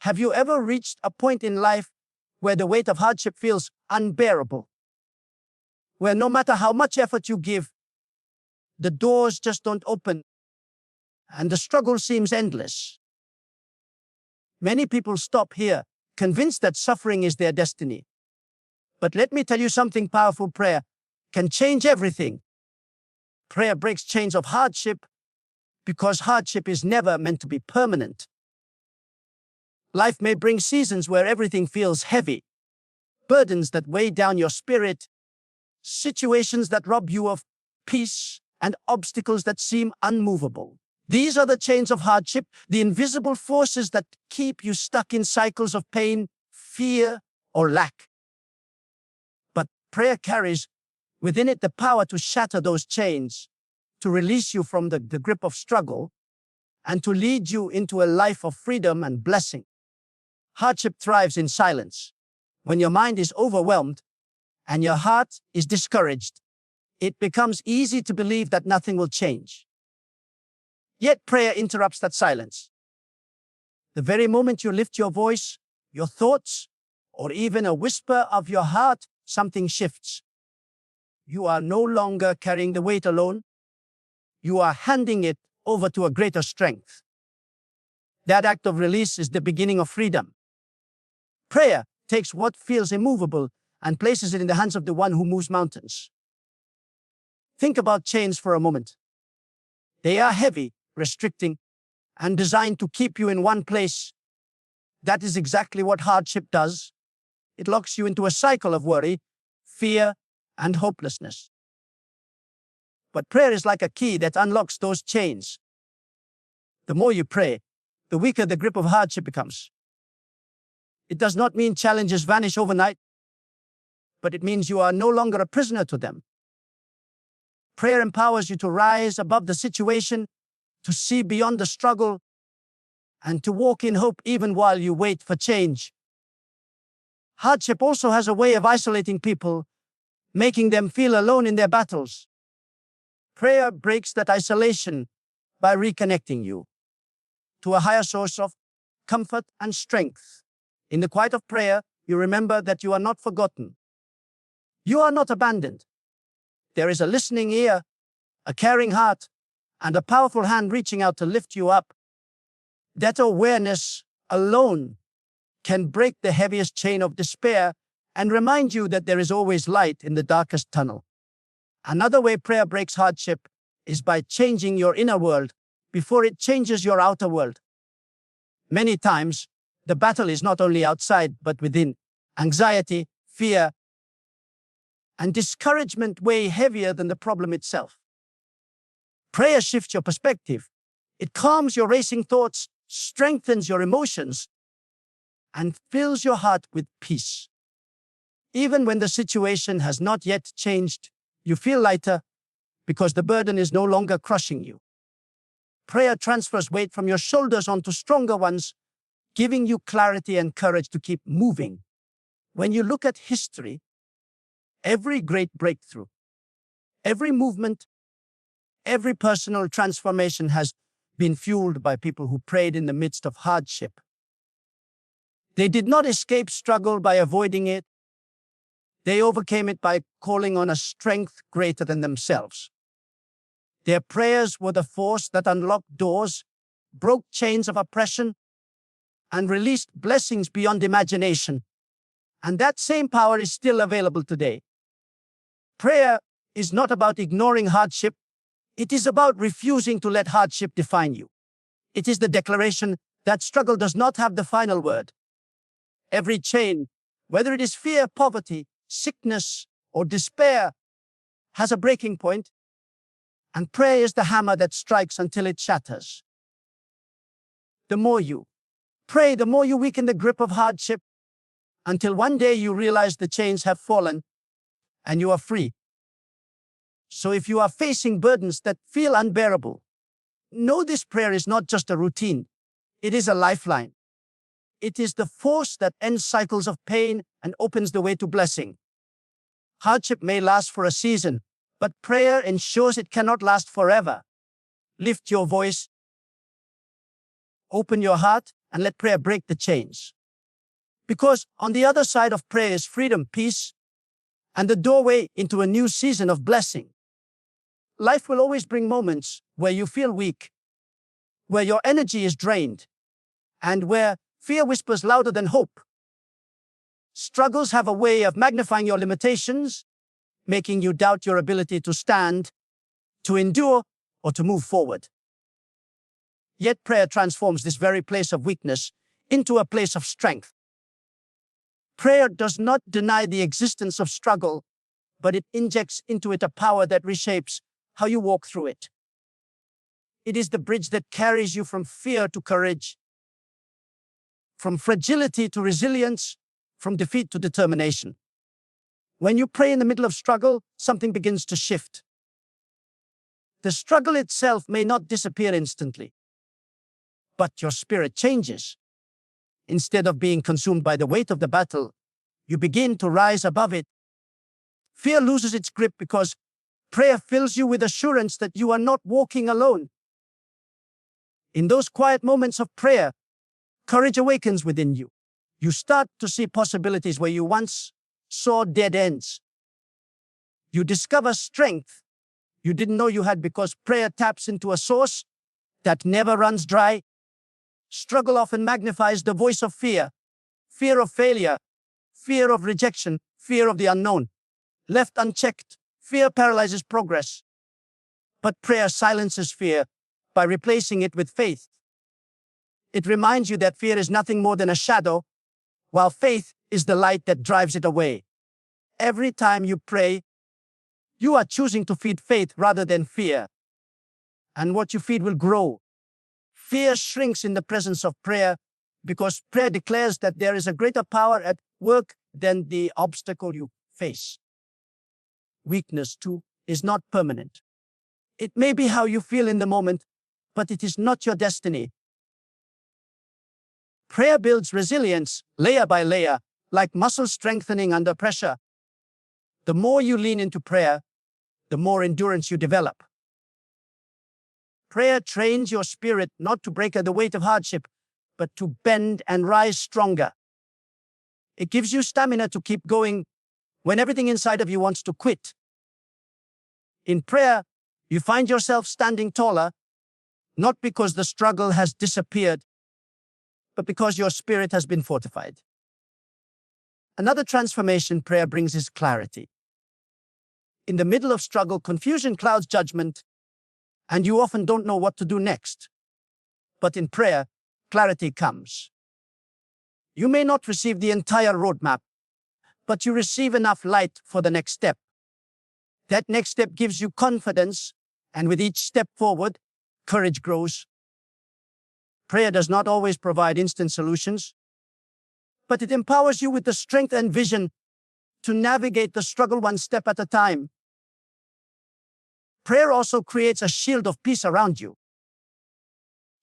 Have you ever reached a point in life where the weight of hardship feels unbearable? Where no matter how much effort you give, the doors just don't open and the struggle seems endless? Many people stop here, convinced that suffering is their destiny. But let me tell you something powerful: prayer can change everything. Prayer breaks chains of hardship because hardship is never meant to be permanent. Life may bring seasons where everything feels heavy, burdens that weigh down your spirit, situations that rob you of peace, and obstacles that seem unmovable. These are the chains of hardship, the invisible forces that keep you stuck in cycles of pain, fear, or lack. But prayer carries within it the power to shatter those chains, to release you from the grip of struggle, and to lead you into a life of freedom and blessing. Hardship thrives in silence. When your mind is overwhelmed and your heart is discouraged, it becomes easy to believe that nothing will change. Yet prayer interrupts that silence. The very moment you lift your voice, your thoughts, or even a whisper of your heart, something shifts. You are no longer carrying the weight alone. You are handing it over to a greater strength. That act of release is the beginning of freedom. Prayer takes what feels immovable and places it in the hands of the one who moves mountains. Think about chains for a moment. They are heavy, restricting, and designed to keep you in one place. That is exactly what hardship does. It locks you into a cycle of worry, fear, and hopelessness. But prayer is like a key that unlocks those chains. The more you pray, the weaker the grip of hardship becomes. It does not mean challenges vanish overnight, but it means you are no longer a prisoner to them. Prayer empowers you to rise above the situation, to see beyond the struggle, and to walk in hope even while you wait for change. Hardship also has a way of isolating people, making them feel alone in their battles. Prayer breaks that isolation by reconnecting you to a higher source of comfort and strength. In the quiet of prayer, you remember that you are not forgotten. You are not abandoned. There is a listening ear, a caring heart, and a powerful hand reaching out to lift you up. That awareness alone can break the heaviest chain of despair and remind you that there is always light in the darkest tunnel. Another way prayer breaks hardship is by changing your inner world before it changes your outer world. Many times, the battle is not only outside but within. Anxiety, fear, and discouragement weigh heavier than the problem itself. Prayer shifts your perspective. It calms your racing thoughts, strengthens your emotions, and fills your heart with peace. Even when the situation has not yet changed, you feel lighter because the burden is no longer crushing you. Prayer transfers weight from your shoulders onto stronger ones, giving you clarity and courage to keep moving. When you look at history, every great breakthrough, every movement, every personal transformation has been fueled by people who prayed in the midst of hardship. They did not escape struggle by avoiding it. They overcame it by calling on a strength greater than themselves. Their prayers were the force that unlocked doors, broke chains of oppression, and released blessings beyond imagination. And that same power is still available today. Prayer is not about ignoring hardship. It is about refusing to let hardship define you. It is the declaration that struggle does not have the final word. Every chain, whether it is fear, poverty, sickness, or despair, has a breaking point, and prayer is the hammer that strikes until it shatters. The more you pray, the more you weaken the grip of hardship, until one day you realize the chains have fallen and you are free. So if you are facing burdens that feel unbearable, know this prayer is not just a routine. It is a lifeline. It is the force that ends cycles of pain and opens the way to blessing. Hardship may last for a season, but prayer ensures it cannot last forever. Lift your voice, open your heart, and let prayer break the chains. Because on the other side of prayer is freedom, peace, and the doorway into a new season of blessing. Life will always bring moments where you feel weak, where your energy is drained, and where fear whispers louder than hope. Struggles have a way of magnifying your limitations, making you doubt your ability to stand, to endure, or to move forward. Yet prayer transforms this very place of weakness into a place of strength. Prayer does not deny the existence of struggle, but it injects into it a power that reshapes how you walk through it. It is the bridge that carries you from fear to courage, from fragility to resilience, from defeat to determination. When you pray in the middle of struggle, something begins to shift. The struggle itself may not disappear instantly, but your spirit changes. Instead of being consumed by the weight of the battle, you begin to rise above it. Fear loses its grip because prayer fills you with assurance that you are not walking alone. In those quiet moments of prayer, courage awakens within you. You start to see possibilities where you once saw dead ends. You discover strength you didn't know you had because prayer taps into a source that never runs dry. Struggle often magnifies the voice of fear, fear of failure, fear of rejection, fear of the unknown. Left unchecked, fear paralyzes progress. But prayer silences fear by replacing it with faith. It reminds you that fear is nothing more than a shadow, while faith is the light that drives it away. Every time you pray, you are choosing to feed faith rather than fear. And what you feed will grow. Fear shrinks in the presence of prayer because prayer declares that there is a greater power at work than the obstacle you face. Weakness, too, is not permanent. It may be how you feel in the moment, but it is not your destiny. Prayer builds resilience layer by layer, like muscle strengthening under pressure. The more you lean into prayer, the more endurance you develop. Prayer trains your spirit not to break under the weight of hardship, but to bend and rise stronger. It gives you stamina to keep going when everything inside of you wants to quit. In prayer, you find yourself standing taller, not because the struggle has disappeared, but because your spirit has been fortified. Another transformation prayer brings is clarity. In the middle of struggle, confusion clouds judgment, and you often don't know what to do next. But in prayer, clarity comes. You may not receive the entire roadmap, but you receive enough light for the next step. That next step gives you confidence, and with each step forward, courage grows. Prayer does not always provide instant solutions, but it empowers you with the strength and vision to navigate the struggle one step at a time. Prayer also creates a shield of peace around you.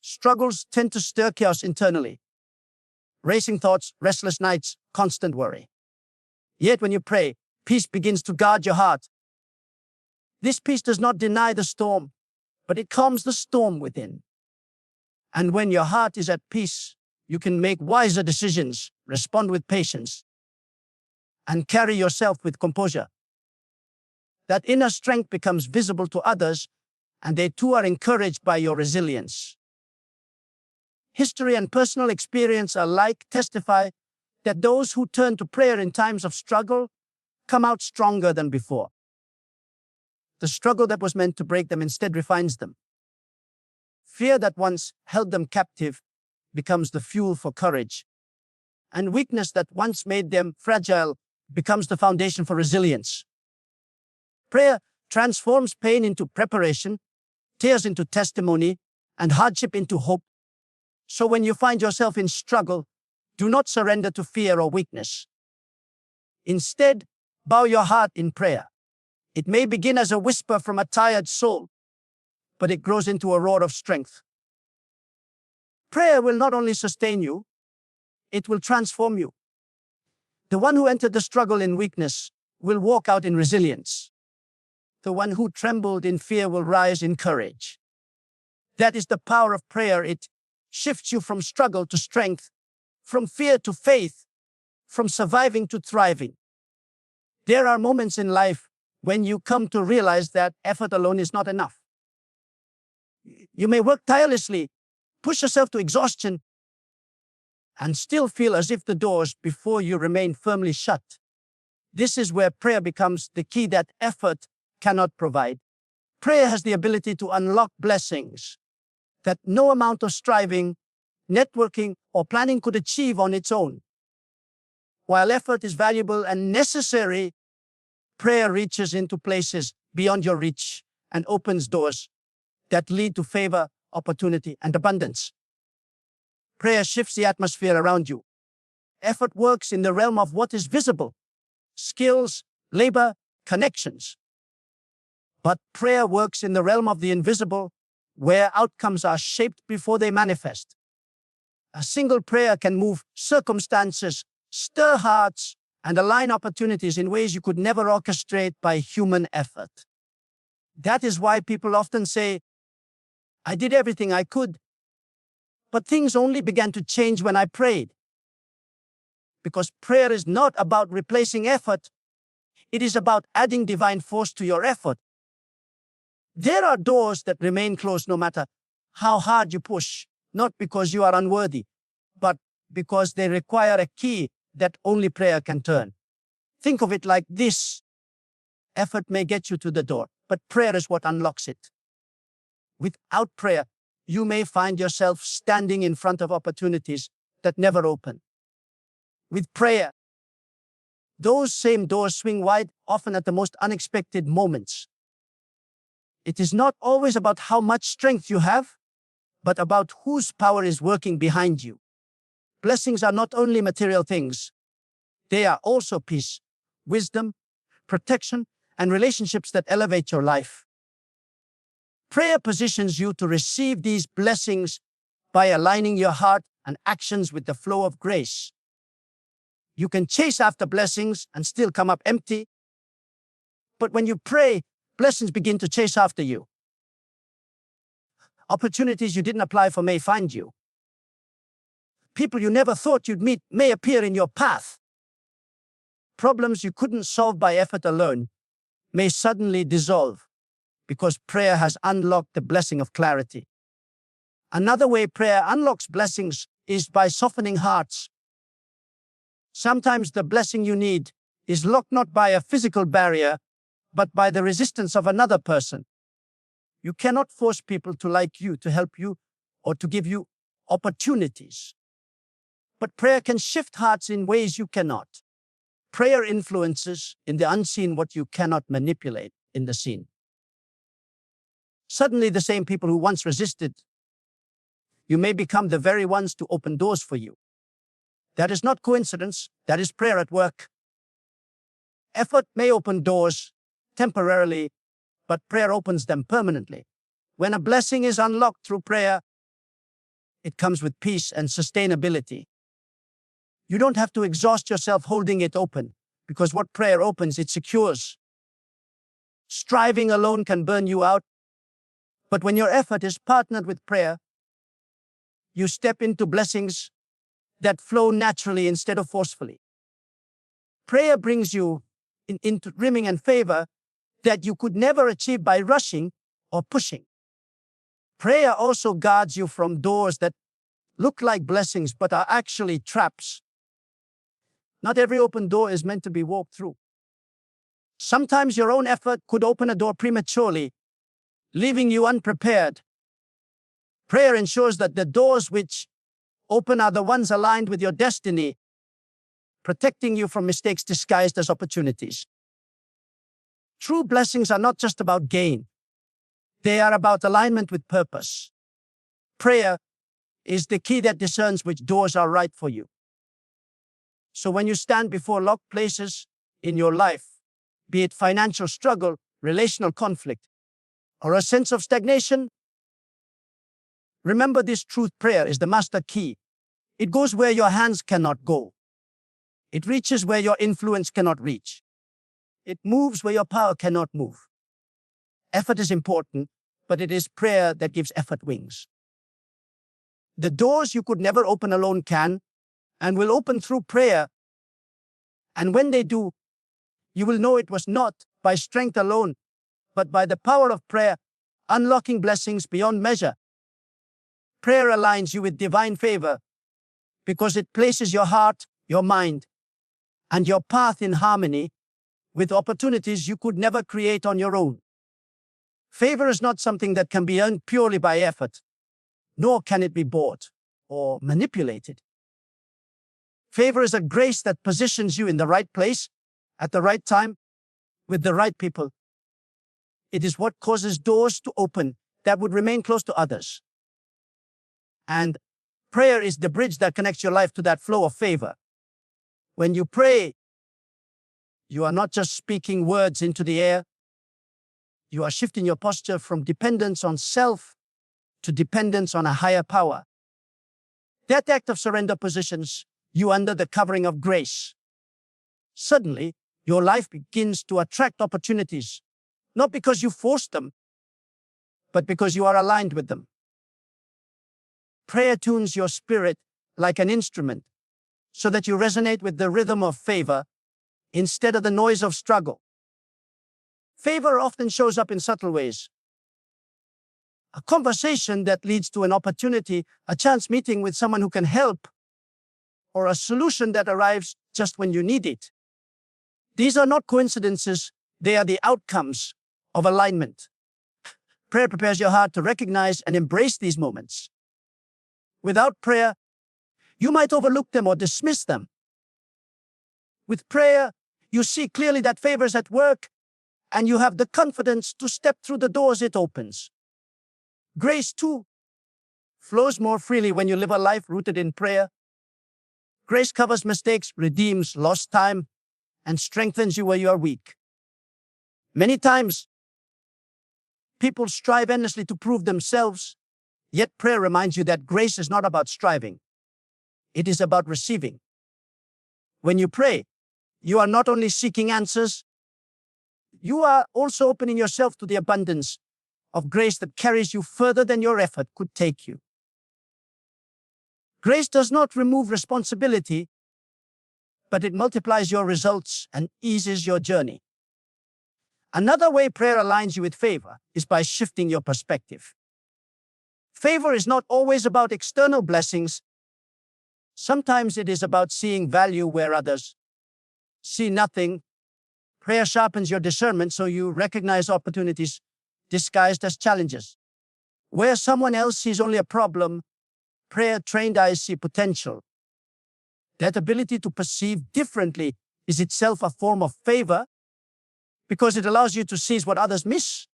Struggles tend to stir chaos internally. Racing thoughts, restless nights, constant worry. Yet when you pray, peace begins to guard your heart. This peace does not deny the storm, but it calms the storm within. And when your heart is at peace, you can make wiser decisions, respond with patience, and carry yourself with composure. That inner strength becomes visible to others, and they too are encouraged by your resilience. History and personal experience alike testify that those who turn to prayer in times of struggle come out stronger than before. The struggle that was meant to break them instead refines them. Fear that once held them captive becomes the fuel for courage, and weakness that once made them fragile becomes the foundation for resilience. Prayer transforms pain into preparation, tears into testimony, and hardship into hope. So when you find yourself in struggle, do not surrender to fear or weakness. Instead, bow your heart in prayer. It may begin as a whisper from a tired soul, but it grows into a roar of strength. Prayer will not only sustain you, it will transform you. The one who entered the struggle in weakness will walk out in resilience. The one who trembled in fear will rise in courage. That is the power of prayer. It shifts you from struggle to strength, from fear to faith, from surviving to thriving. There are moments in life when you come to realize that effort alone is not enough. You may work tirelessly, push yourself to exhaustion, and still feel as if the doors before you remain firmly shut. This is where prayer becomes the key that effort cannot provide. Prayer has the ability to unlock blessings that no amount of striving, networking, or planning could achieve on its own. While effort is valuable and necessary, prayer reaches into places beyond your reach and opens doors that lead to favor, opportunity, and abundance. Prayer shifts the atmosphere around you. Effort works in the realm of what is visible: skills, labor, connections. But prayer works in the realm of the invisible, where outcomes are shaped before they manifest. A single prayer can move circumstances, stir hearts, and align opportunities in ways you could never orchestrate by human effort. That is why people often say, "I did everything I could, but things only began to change when I prayed." Because prayer is not about replacing effort, it is about adding divine force to your effort. There are doors that remain closed no matter how hard you push, not because you are unworthy, but because they require a key that only prayer can turn. Think of it like this: effort may get you to the door, but prayer is what unlocks it. Without prayer, you may find yourself standing in front of opportunities that never open. With prayer, those same doors swing wide, often at the most unexpected moments. It is not always about how much strength you have, but about whose power is working behind you. Blessings are not only material things, they are also peace, wisdom, protection, and relationships that elevate your life. Prayer positions you to receive these blessings by aligning your heart and actions with the flow of grace. You can chase after blessings and still come up empty, but when you pray, blessings begin to chase after you. Opportunities you didn't apply for may find you. People you never thought you'd meet may appear in your path. Problems you couldn't solve by effort alone may suddenly dissolve because prayer has unlocked the blessing of clarity. Another way prayer unlocks blessings is by softening hearts. Sometimes the blessing you need is locked not by a physical barrier, but by the resistance of another person. You cannot force people to like you, to help you, or to give you opportunities. But prayer can shift hearts in ways you cannot. Prayer influences in the unseen what you cannot manipulate in the seen. Suddenly, the same people who once resisted you may become the very ones to open doors for you. That is not coincidence, that is prayer at work. Effort may open doors temporarily, but prayer opens them permanently. When a blessing is unlocked through prayer, it comes with peace and sustainability. You don't have to exhaust yourself holding it open, because what prayer opens, it secures. Striving alone can burn you out, but when your effort is partnered with prayer, you step into blessings that flow naturally instead of forcefully. Prayer brings you into rimming and favor that you could never achieve by rushing or pushing. Prayer also guards you from doors that look like blessings but are actually traps. Not every open door is meant to be walked through. Sometimes your own effort could open a door prematurely, leaving you unprepared. Prayer ensures that the doors which open are the ones aligned with your destiny, protecting you from mistakes disguised as opportunities. True blessings are not just about gain. They are about alignment with purpose. Prayer is the key that discerns which doors are right for you. So when you stand before locked places in your life, be it financial struggle, relational conflict, or a sense of stagnation, remember this truth: prayer is the master key. It goes where your hands cannot go. It reaches where your influence cannot reach. It moves where your power cannot move. Effort is important, but it is prayer that gives effort wings. The doors you could never open alone can and will open through prayer. And when they do, you will know it was not by strength alone, but by the power of prayer, unlocking blessings beyond measure. Prayer aligns you with divine favor because it places your heart, your mind, and your path in harmony with opportunities you could never create on your own. Favor is not something that can be earned purely by effort, nor can it be bought or manipulated. Favor is a grace that positions you in the right place, at the right time, with the right people. It is what causes doors to open that would remain closed to others. And prayer is the bridge that connects your life to that flow of favor. When you pray, you are not just speaking words into the air. You are shifting your posture from dependence on self to dependence on a higher power. That act of surrender positions you under the covering of grace. Suddenly, your life begins to attract opportunities, not because you forced them, but because you are aligned with them. Prayer tunes your spirit like an instrument so that you resonate with the rhythm of favor instead of the noise of struggle. Favor often shows up in subtle ways. A conversation that leads to an opportunity, a chance meeting with someone who can help, or a solution that arrives just when you need it. These are not coincidences, they are the outcomes of alignment. Prayer prepares your heart to recognize and embrace these moments. Without prayer, you might overlook them or dismiss them. With prayer, you see clearly that favor is at work, and you have the confidence to step through the doors it opens. Grace, too, flows more freely when you live a life rooted in prayer. Grace covers mistakes, redeems lost time, and strengthens you where you are weak. Many times, people strive endlessly to prove themselves, yet prayer reminds you that grace is not about striving. It is about receiving. When you pray, you are not only seeking answers, you are also opening yourself to the abundance of grace that carries you further than your effort could take you. Grace does not remove responsibility, but it multiplies your results and eases your journey. Another way prayer aligns you with favor is by shifting your perspective. Favor is not always about external blessings. Sometimes it is about seeing value where others see nothing. Prayer sharpens your discernment so you recognize opportunities disguised as challenges. Where someone else sees only a problem, prayer-trained eyes see potential. That ability to perceive differently is itself a form of favor because it allows you to seize what others miss.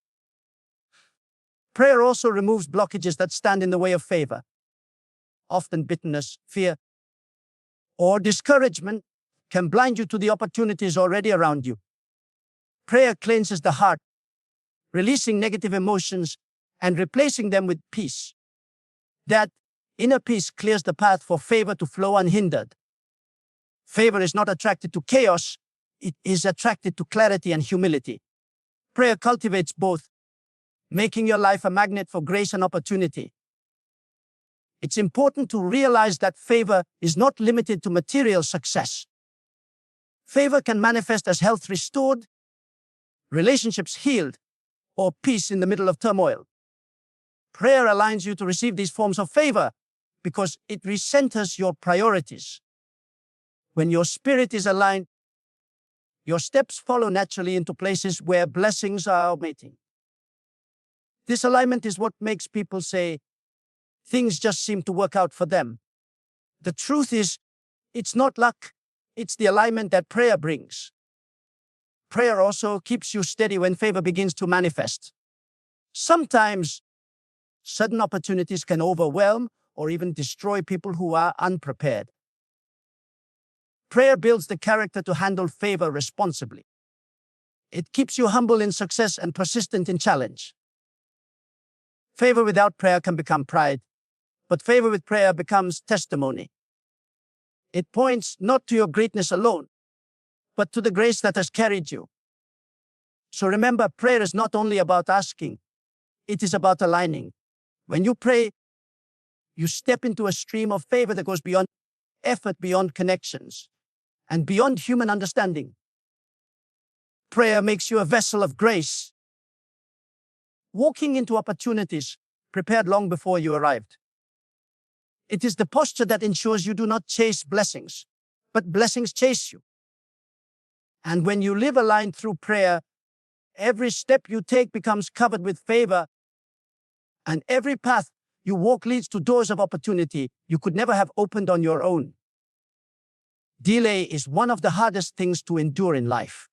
Prayer also removes blockages that stand in the way of favor. Often bitterness, fear, or discouragement can blind you to the opportunities already around you. Prayer cleanses the heart, releasing negative emotions and replacing them with peace. That inner peace clears the path for favor to flow unhindered. Favor is not attracted to chaos, it is attracted to clarity and humility. Prayer cultivates both, making your life a magnet for grace and opportunity. It's important to realize that favor is not limited to material success. Favor can manifest as health restored, relationships healed, or peace in the middle of turmoil. Prayer aligns you to receive these forms of favor because it recenters your priorities. When your spirit is aligned, your steps follow naturally into places where blessings are waiting. This alignment is what makes people say, things just seem to work out for them. The truth is, it's not luck, it's the alignment that prayer brings. Prayer also keeps you steady when favor begins to manifest. Sometimes, sudden opportunities can overwhelm or even destroy people who are unprepared. Prayer builds the character to handle favor responsibly. It keeps you humble in success and persistent in challenge. Favor without prayer can become pride, but favor with prayer becomes testimony. It points not to your greatness alone, but to the grace that has carried you. So remember, prayer is not only about asking, it is about aligning. When you pray, You step into a stream of favor that goes beyond effort, beyond connections, and beyond human understanding. Prayer makes you a vessel of grace, walking into opportunities prepared long before you arrived. It is the posture that ensures you do not chase blessings, but blessings chase you. And when you live aligned through prayer, every step you take becomes covered with favor, and every path you walk leads to doors of opportunity you could never have opened on your own. Delay is one of the hardest things to endure in life.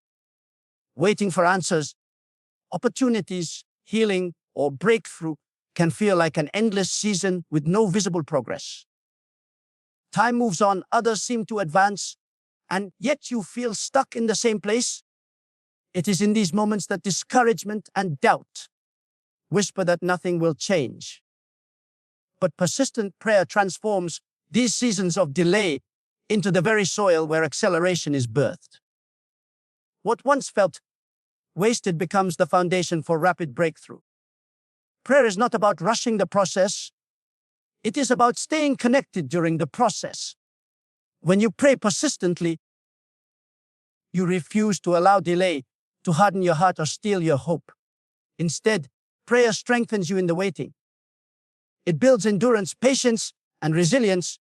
Waiting for answers, opportunities, healing, or breakthrough can feel like an endless season with no visible progress. Time moves on, others seem to advance, and yet you feel stuck in the same place. It is in these moments that discouragement and doubt whisper that nothing will change. But persistent prayer transforms these seasons of delay into the very soil where acceleration is birthed. What once felt wasted becomes the foundation for rapid breakthrough. Prayer is not about rushing the process. It is about staying connected during the process. When you pray persistently, you refuse to allow delay to harden your heart or steal your hope. Instead, prayer strengthens you in the waiting. It builds endurance, patience, and resilience,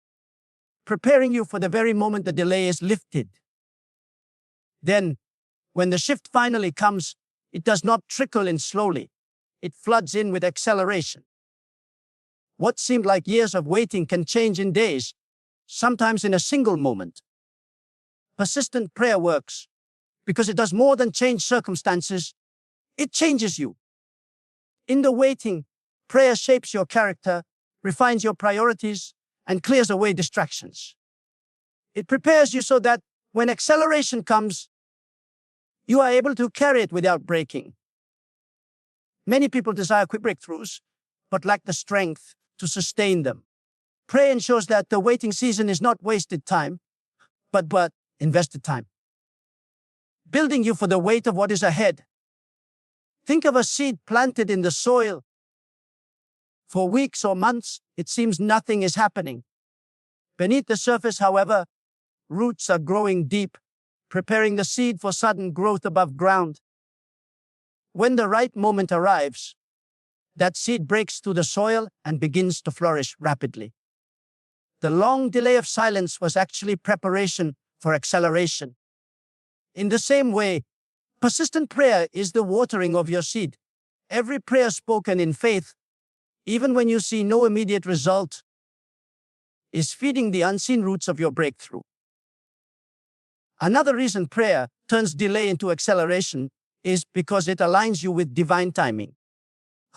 preparing you for the very moment the delay is lifted. Then, when the shift finally comes, it does not trickle in slowly. It floods in with acceleration. What seemed like years of waiting can change in days, sometimes in a single moment. Persistent prayer works because it does more than change circumstances. It changes you. In the waiting, prayer shapes your character, refines your priorities, and clears away distractions. It prepares you so that when acceleration comes, you are able to carry it without breaking. Many people desire quick breakthroughs, but lack the strength to sustain them. Prayer ensures that the waiting season is not wasted time, but invested time, building you for the weight of what is ahead. Think of a seed planted in the soil. For weeks or months, it seems nothing is happening. Beneath the surface, however, roots are growing deep, preparing the seed for sudden growth above ground. When the right moment arrives, that seed breaks through the soil and begins to flourish rapidly. The long delay of silence was actually preparation for acceleration. In the same way, persistent prayer is the watering of your seed. Every prayer spoken in faith, even when you see no immediate result, is feeding the unseen roots of your breakthrough. Another reason prayer turns delay into acceleration is because it aligns you with divine timing.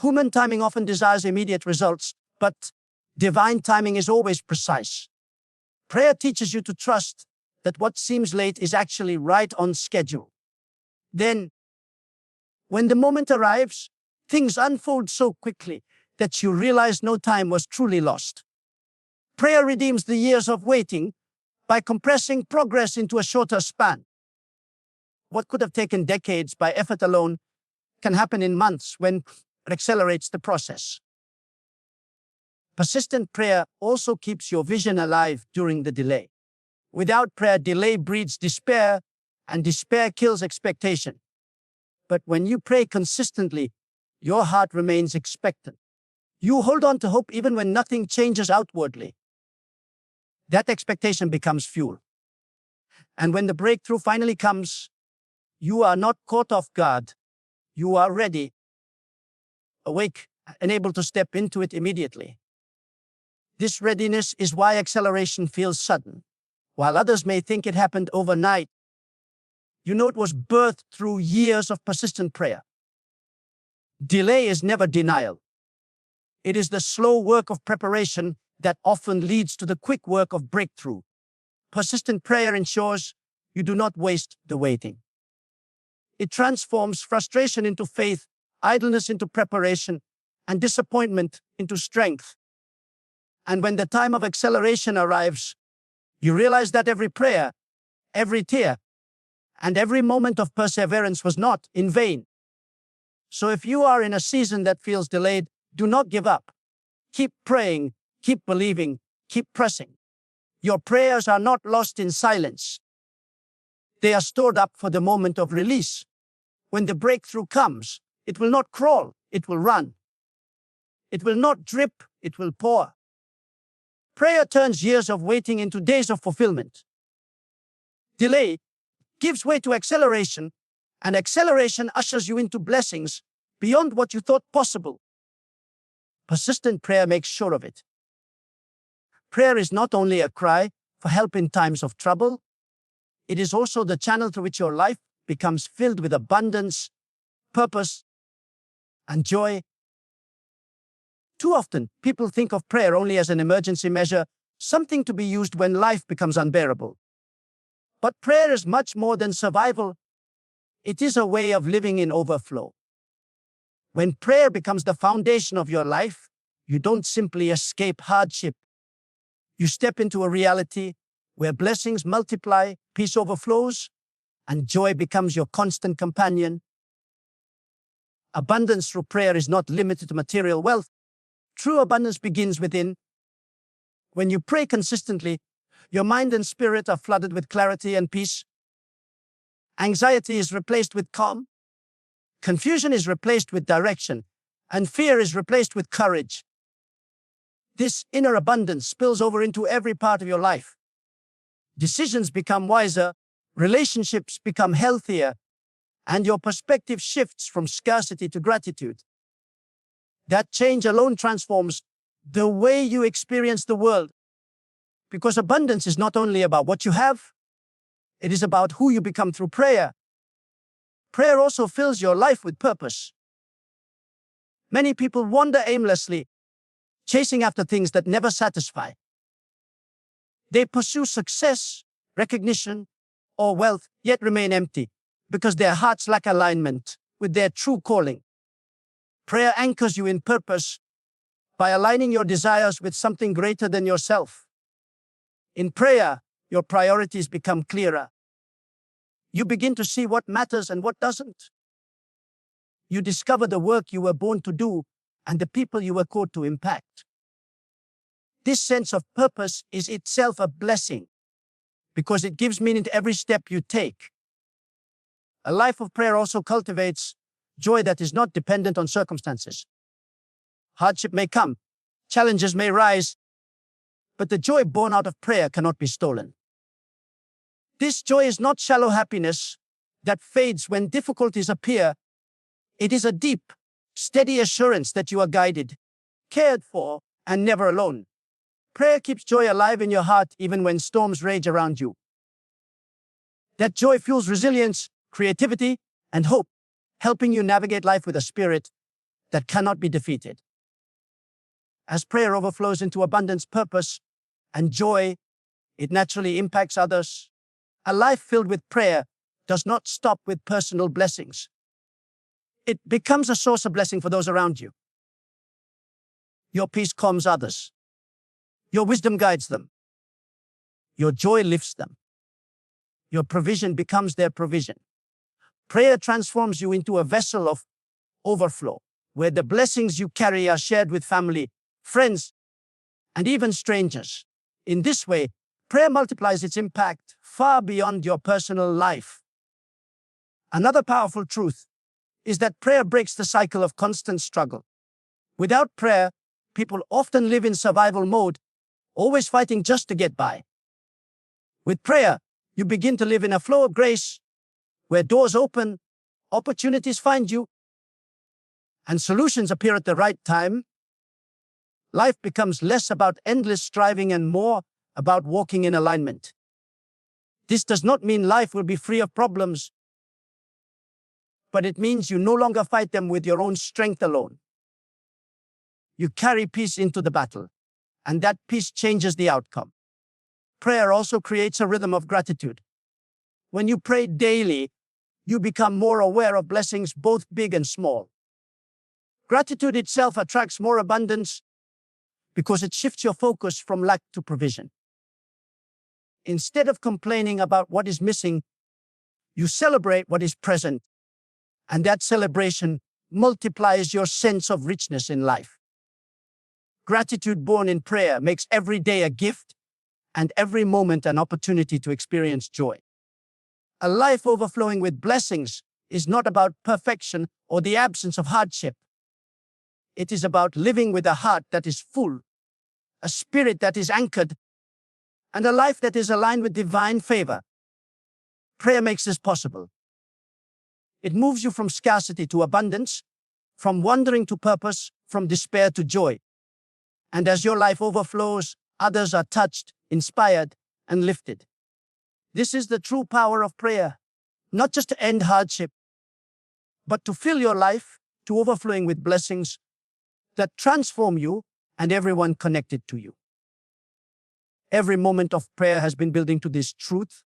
Human timing often desires immediate results, but divine timing is always precise. Prayer teaches you to trust that what seems late is actually right on schedule. Then, when the moment arrives, things unfold so quickly that you realize no time was truly lost. Prayer redeems the years of waiting by compressing progress into a shorter span. What could have taken decades by effort alone can happen in months when it accelerates the process. Persistent prayer also keeps your vision alive during the delay. Without prayer, delay breeds despair, and despair kills expectation. But when you pray consistently, your heart remains expectant. You hold on to hope even when nothing changes outwardly. That expectation becomes fuel. And when the breakthrough finally comes, you are not caught off guard. You are ready, awake, and able to step into it immediately. This readiness is why acceleration feels sudden. While others may think it happened overnight, you know it was birthed through years of persistent prayer. Delay is never denial. It is the slow work of preparation that often leads to the quick work of breakthrough. Persistent prayer ensures you do not waste the waiting. It transforms frustration into faith, idleness into preparation, and disappointment into strength. And when the time of acceleration arrives, you realize that every prayer, every tear, and every moment of perseverance was not in vain. So if you are in a season that feels delayed, do not give up. Keep praying, Keep believing, keep pressing. Your prayers are not lost in silence. They are stored up for the moment of release. When the breakthrough comes, it will not crawl, it will run. It will not drip, it will pour. Prayer turns years of waiting into days of fulfillment. Delay gives way to acceleration, and acceleration ushers you into blessings beyond what you thought possible. Persistent prayer makes sure of it. Prayer is not only a cry for help in times of trouble, it is also the channel through which your life becomes filled with abundance, purpose, and joy. Too often, people think of prayer only as an emergency measure, something to be used when life becomes unbearable. But prayer is much more than survival. It is a way of living in overflow. When prayer becomes the foundation of your life, you don't simply escape hardship. You step into a reality where blessings multiply, peace overflows, and joy becomes your constant companion. Abundance through prayer is not limited to material wealth. True abundance begins within. When you pray consistently, your mind and spirit are flooded with clarity and peace. Anxiety is replaced with calm. Confusion is replaced with direction, and fear is replaced with courage. This inner abundance spills over into every part of your life. Decisions become wiser, relationships become healthier, and your perspective shifts from scarcity to gratitude. That change alone transforms the way you experience the world. Because abundance is not only about what you have, it is about who you become through prayer. Prayer also fills your life with purpose. Many people wander aimlessly, chasing after things that never satisfy. They pursue success, recognition, or wealth, yet remain empty because their hearts lack alignment with their true calling. Prayer anchors you in purpose by aligning your desires with something greater than yourself. In prayer, your priorities become clearer. You begin to see what matters and what doesn't. You discover the work you were born to do and the people you were called to impact. This sense of purpose is itself a blessing because it gives meaning to every step you take. A life of prayer also cultivates joy that is not dependent on circumstances. Hardship may come, challenges may rise, but the joy born out of prayer cannot be stolen. This joy is not shallow happiness that fades when difficulties appear. It is a deep, steady assurance that you are guided, cared for, and never alone. Prayer keeps joy alive in your heart even when storms rage around you. That joy fuels resilience, creativity, and hope, helping you navigate life with a spirit that cannot be defeated. As prayer overflows into abundance, purpose, and joy, it naturally impacts others. A life filled with prayer does not stop with personal blessings. It becomes a source of blessing for those around you. Your peace calms others. Your wisdom guides them. Your joy lifts them. Your provision becomes their provision. Prayer transforms you into a vessel of overflow, where the blessings you carry are shared with family, friends, and even strangers. In this way, prayer multiplies its impact far beyond your personal life. Another powerful truth is that prayer breaks the cycle of constant struggle. Without prayer, people often live in survival mode, always fighting just to get by. With prayer, you begin to live in a flow of grace, where doors open, opportunities find you, and solutions appear at the right time. Life becomes less about endless striving and more about walking in alignment. This does not mean life will be free of problems, but it means you no longer fight them with your own strength alone. You carry peace into the battle, and that peace changes the outcome. Prayer also creates a rhythm of gratitude. When you pray daily, you become more aware of blessings, both big and small. Gratitude itself attracts more abundance because it shifts your focus from lack to provision. Instead of complaining about what is missing, you celebrate what is present, and that celebration multiplies your sense of richness in life. Gratitude born in prayer makes every day a gift and every moment an opportunity to experience joy. A life overflowing with blessings is not about perfection or the absence of hardship. It is about living with a heart that is full, a spirit that is anchored, and a life that is aligned with divine favor. Prayer makes this possible. It moves you from scarcity to abundance, from wandering to purpose, from despair to joy. And as your life overflows, others are touched, inspired, and lifted. This is the true power of prayer, not just to end hardship, but to fill your life to overflowing with blessings that transform you and everyone connected to you. Every moment of prayer has been building to this truth.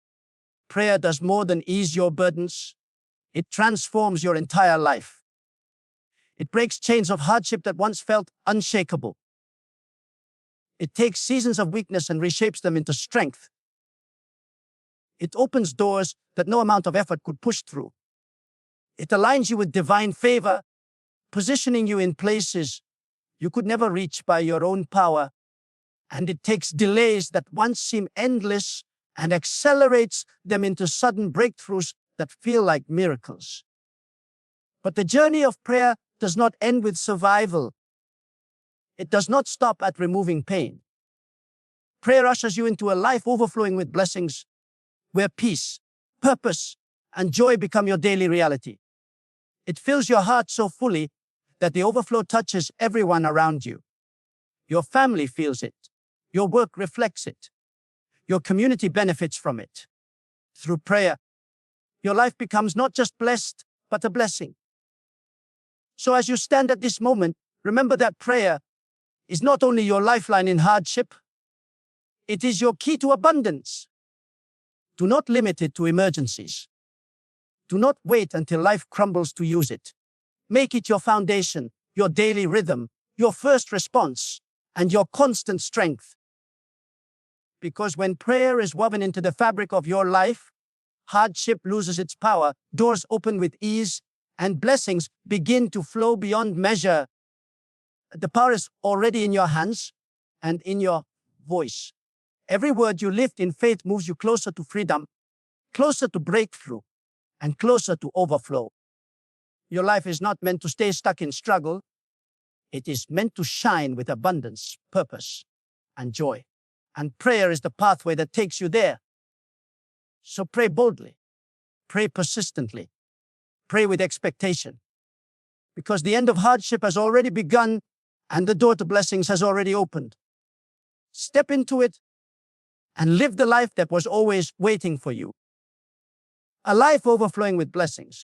Prayer does more than ease your burdens. It transforms your entire life. It breaks chains of hardship that once felt unshakable. It takes seasons of weakness and reshapes them into strength. It opens doors that no amount of effort could push through. It aligns you with divine favor, positioning you in places you could never reach by your own power. And it takes delays that once seemed endless and accelerates them into sudden breakthroughs that feel like miracles. But the journey of prayer does not end with survival. It does not stop at removing pain. Prayer ushers you into a life overflowing with blessings, where peace, purpose, and joy become your daily reality. It fills your heart so fully that the overflow touches everyone around you. Your family feels it. Your work reflects it. Your community benefits from it. Through prayer, your life becomes not just blessed, but a blessing. So as you stand at this moment, remember that prayer is not only your lifeline in hardship, it is your key to abundance. Do not limit it to emergencies. Do not wait until life crumbles to use it. Make it your foundation, your daily rhythm, your first response, and your constant strength. Because when prayer is woven into the fabric of your life, hardship loses its power, doors open with ease, and blessings begin to flow beyond measure. The power is already in your hands and in your voice. Every word you lift in faith moves you closer to freedom, closer to breakthrough, and closer to overflow. Your life is not meant to stay stuck in struggle. It is meant to shine with abundance, purpose, and joy. And prayer is the pathway that takes you there. So pray boldly. Pray persistently. Pray with expectation. Because the end of hardship has already begun and the door to blessings has already opened. Step into it and live the life that was always waiting for you. A life overflowing with blessings.